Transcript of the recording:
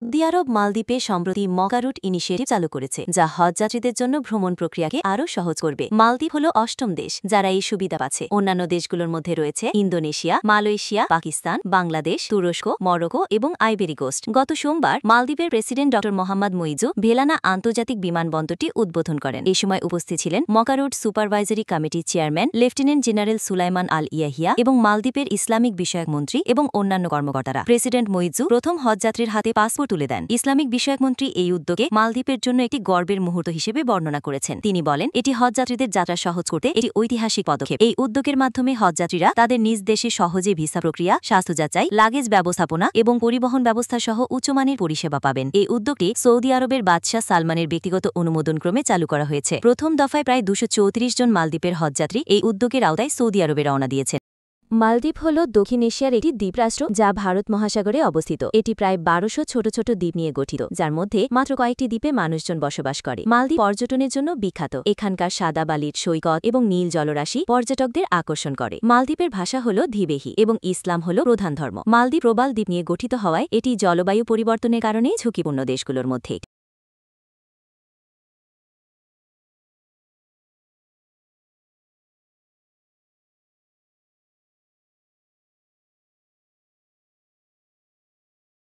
Saudi আরব মালদ্বীপে সম্প্রতি মকা root initiative চালু করেছে, যা হজযাত্রীদের জন্য ভ্রমণ প্রক্রিয়াকে আরও সহজ করবে। মালদ্বীপ হল অষ্টম দেশ যারা এই সুবিধা পাচ্ছে। অন্যান্য দেশগুলোর মধ্যে রয়েছে ইন্দোনেশিয়া, মালয়েশিয়া, পাকিস্তান, বাংলাদেশ, তুরস্ক, মরক্কো এবং আইভেরি কোস্ট। গত সোমবার মালদ্বীপের প্রেসিডেন্ট ড মোহাম্মদ মুইজু ভেলানা আন্তর্জাতিক বিমানবন্দরটি উদ্বোধন করেন। এ সময় উপস্থিত ছিলেন মকা রুট সুপারভাইজারি কমিটির চেয়ারম্যান লেফটেন্যান্ট জেনারেল সুলাইমান আল ইয়াহিয়া এবং মালদ্বীপের ইসলামিক বিষয়ক মন্ত্রী এবং অন্যান্য কর্মকর্তারা। প্রেসিডেন্ট মুইজু প্রথম হজযাত্রীর হাতে পাসপোর্ট তুলে দেন। ইসলামিক বিষয়ক মন্ত্রী এই উদ্যোগে মালদ্বীপের জন্য একটি গর্বের মুহূর্ত হিসেবে বর্ণনা করেছেন। তিনি বলেন, এটি হজযাত্রীদের যাত্রা সহজ করতে একটি ঐতিহাসিক পদক্ষেপ। এই উদ্যোগের মাধ্যমে হজযাত্রীরা তাদের নিজ দেশে সহজে ভিসা প্রক্রিয়া, স্বাস্থ্য যাচাই, লাগেজ ব্যবস্থাপনা এবং পরিবহন ব্যবস্থা সহ উচ্চমানের পরিষেবা পাবেন। এই উদ্যোগটি সৌদি আরবের বাদশাহ সালমানের ব্যক্তিগত অনুমোদনক্রমে চালু করা হয়েছে। প্রথম দফায় প্রায় 234 জন মালদ্বীপের হজযাত্রী এই উদ্যোগের আওতায় সৌদি আরবে রওনা দিয়েছেন। মালদ্বীপ হল দক্ষিণ এশিয়ার একটি দ্বীপরাষ্ট্র যা ভারত মহাসাগরে অবস্থিত। এটি প্রায় 1200 ছোট ছোট দ্বীপ নিয়ে গঠিত, যার মধ্যে মাত্র কয়েকটি দ্বীপে মানুষজন বসবাস করে। মালদ্বীপ পর্যটনের জন্য বিখ্যাত। এখানকার সাদা বালির সৈকত এবং নীল জলরাশি পর্যটকদের আকর্ষণ করে। মালদ্বীপের ভাষা হল ধিবেহি এবং ইসলাম হল প্রধান ধর্ম। মালদ্বীপ প্রবাল দ্বীপ নিয়ে গঠিত হওয়ায় এটি জলবায়ু পরিবর্তনের কারণে ঝুঁকিপূর্ণ দেশগুলোর মধ্যে।